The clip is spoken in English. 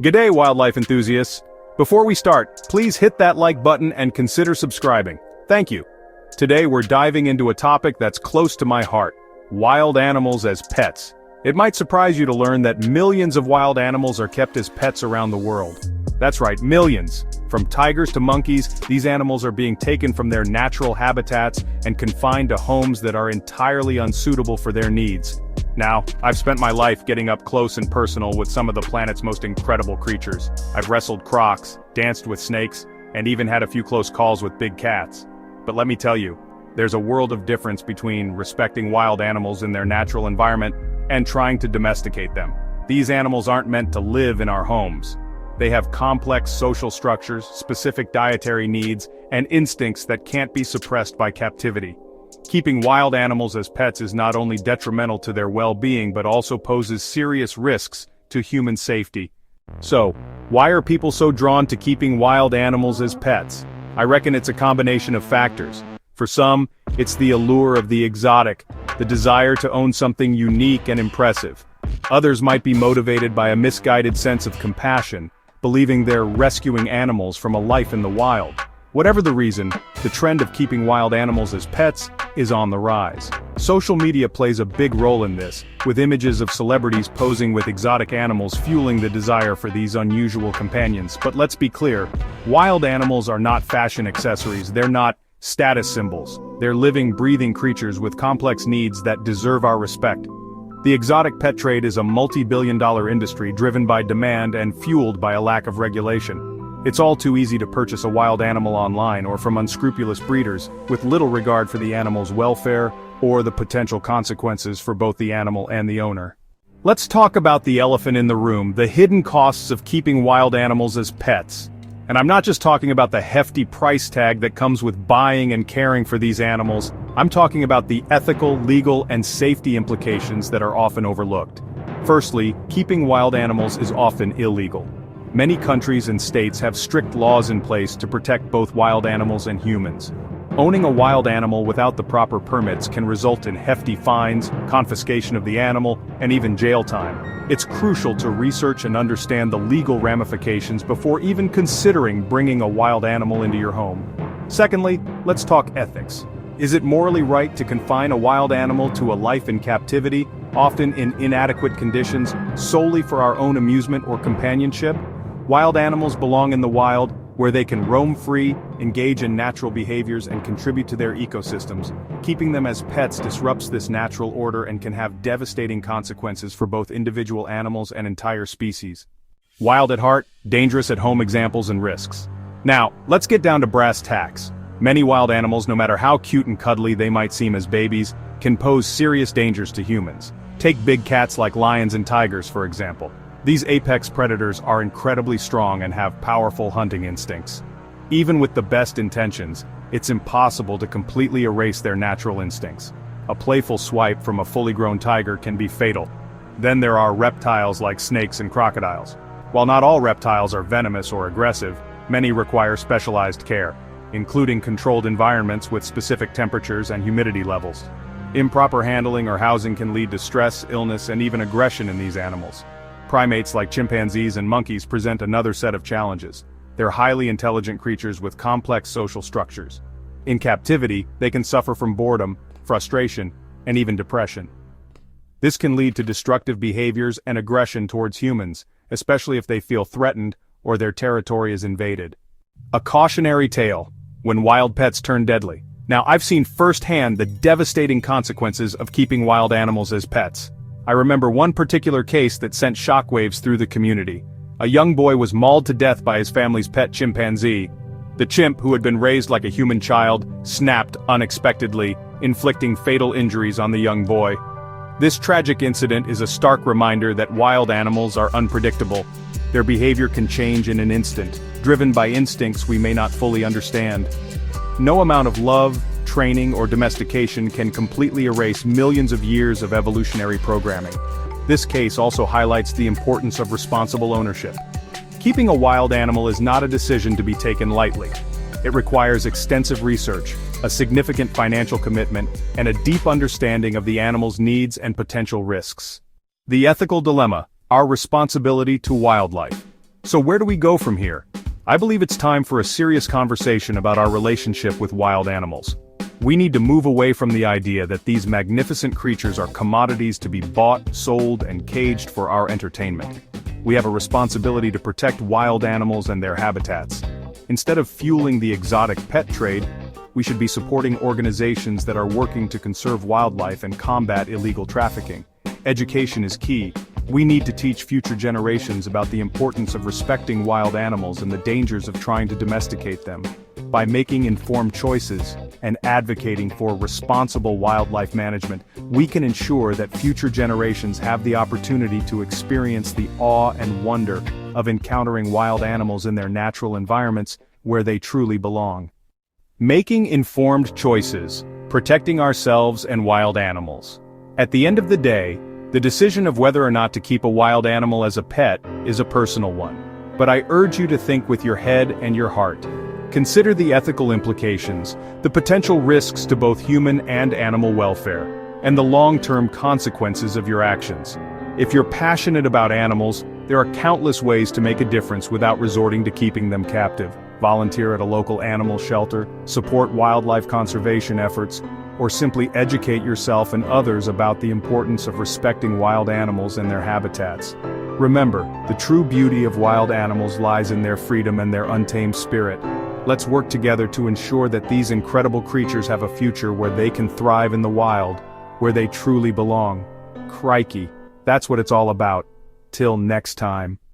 G'day, wildlife enthusiasts. Before we start, please hit that like button and consider subscribing. Thank you. Today we're diving into a topic that's close to my heart: wild animals as pets. It might surprise you to learn that millions of wild animals are kept as pets around the world. That's right, millions. From tigers to monkeys, these animals are being taken from their natural habitats and confined to homes that are entirely unsuitable for their needs. Now, I've spent my life getting up close and personal with some of the planet's most incredible creatures. I've wrestled crocs, danced with snakes, and even had a few close calls with big cats. But let me tell you, there's a world of difference between respecting wild animals in their natural environment and trying to domesticate them. These animals aren't meant to live in our homes. They have complex social structures, specific dietary needs, and instincts that can't be suppressed by captivity. Keeping wild animals as pets is not only detrimental to their well-being but also poses serious risks to human safety. So, why are people so drawn to keeping wild animals as pets? I reckon it's a combination of factors. For some, it's the allure of the exotic, the desire to own something unique and impressive. Others might be motivated by a misguided sense of compassion, believing they're rescuing animals from a life in the wild. Whatever the reason, the trend of keeping wild animals as pets is on the rise. Social media plays a big role in this, with images of celebrities posing with exotic animals fueling the desire for these unusual companions. But let's be clear, wild animals are not fashion accessories, they're not status symbols. They're living, breathing creatures with complex needs that deserve our respect. The exotic pet trade is a multi-billion-dollar industry driven by demand and fueled by a lack of regulation. It's all too easy to purchase a wild animal online or from unscrupulous breeders, with little regard for the animal's welfare or the potential consequences for both the animal and the owner. Let's talk about the elephant in the room, the hidden costs of keeping wild animals as pets. And I'm not just talking about the hefty price tag that comes with buying and caring for these animals. I'm talking about the ethical, legal, and safety implications that are often overlooked. Firstly, keeping wild animals is often illegal. Many countries and states have strict laws in place to protect both wild animals and humans. Owning a wild animal without the proper permits can result in hefty fines, confiscation of the animal, and even jail time. It's crucial to research and understand the legal ramifications before even considering bringing a wild animal into your home. Secondly, let's talk ethics. Is it morally right to confine a wild animal to a life in captivity, often in inadequate conditions, solely for our own amusement or companionship? Wild animals belong in the wild, where they can roam free, engage in natural behaviors, and contribute to their ecosystems. Keeping them as pets disrupts this natural order and can have devastating consequences for both individual animals and entire species. Wild at heart, dangerous at home examples and risks. Now, let's get down to brass tacks. Many wild animals, no matter how cute and cuddly they might seem as babies, can pose serious dangers to humans. Take big cats like lions and tigers, for example. These apex predators are incredibly strong and have powerful hunting instincts. Even with the best intentions, it's impossible to completely erase their natural instincts. A playful swipe from a fully grown tiger can be fatal. Then there are reptiles like snakes and crocodiles. While not all reptiles are venomous or aggressive, many require specialized care, including controlled environments with specific temperatures and humidity levels. Improper handling or housing can lead to stress, illness, and even aggression in these animals. Primates like chimpanzees and monkeys present another set of challenges. They're highly intelligent creatures with complex social structures. In captivity, they can suffer from boredom, frustration, and even depression. This can lead to destructive behaviors and aggression towards humans, especially if they feel threatened or their territory is invaded. A cautionary tale: when wild pets turn deadly. Now, I've seen firsthand the devastating consequences of keeping wild animals as pets. I remember one particular case that sent shockwaves through the community. A young boy was mauled to death by his family's pet chimpanzee. The chimp, who had been raised like a human child, snapped unexpectedly, inflicting fatal injuries on the young boy. This tragic incident is a stark reminder that wild animals are unpredictable. Their behavior can change in an instant, driven by instincts we may not fully understand. No amount of love, training, or domestication can completely erase millions of years of evolutionary programming. This case also highlights the importance of responsible ownership. Keeping a wild animal is not a decision to be taken lightly. It requires extensive research, a significant financial commitment, and a deep understanding of the animal's needs and potential risks. The ethical dilemma: our responsibility to wildlife. So where do we go from here? I believe it's time for a serious conversation about our relationship with wild animals. We need to move away from the idea that these magnificent creatures are commodities to be bought, sold, and caged for our entertainment. We have a responsibility to protect wild animals and their habitats. Instead of fueling the exotic pet trade, we should be supporting organizations that are working to conserve wildlife and combat illegal trafficking. Education is key. We need to teach future generations about the importance of respecting wild animals and the dangers of trying to domesticate them. By making informed choices and advocating for responsible wildlife management, we can ensure that future generations have the opportunity to experience the awe and wonder of encountering wild animals in their natural environments where they truly belong. Making informed choices, protecting ourselves and wild animals. At the end of the day, the decision of whether or not to keep a wild animal as a pet is a personal one. But I urge you to think with your head and your heart. Consider the ethical implications, the potential risks to both human and animal welfare, and the long-term consequences of your actions. If you're passionate about animals, there are countless ways to make a difference without resorting to keeping them captive. Volunteer at a local animal shelter, support wildlife conservation efforts, or simply educate yourself and others about the importance of respecting wild animals and their habitats. Remember, the true beauty of wild animals lies in their freedom and their untamed spirit. Let's work together to ensure that these incredible creatures have a future where they can thrive in the wild, where they truly belong. Crikey, that's what it's all about. Till next time.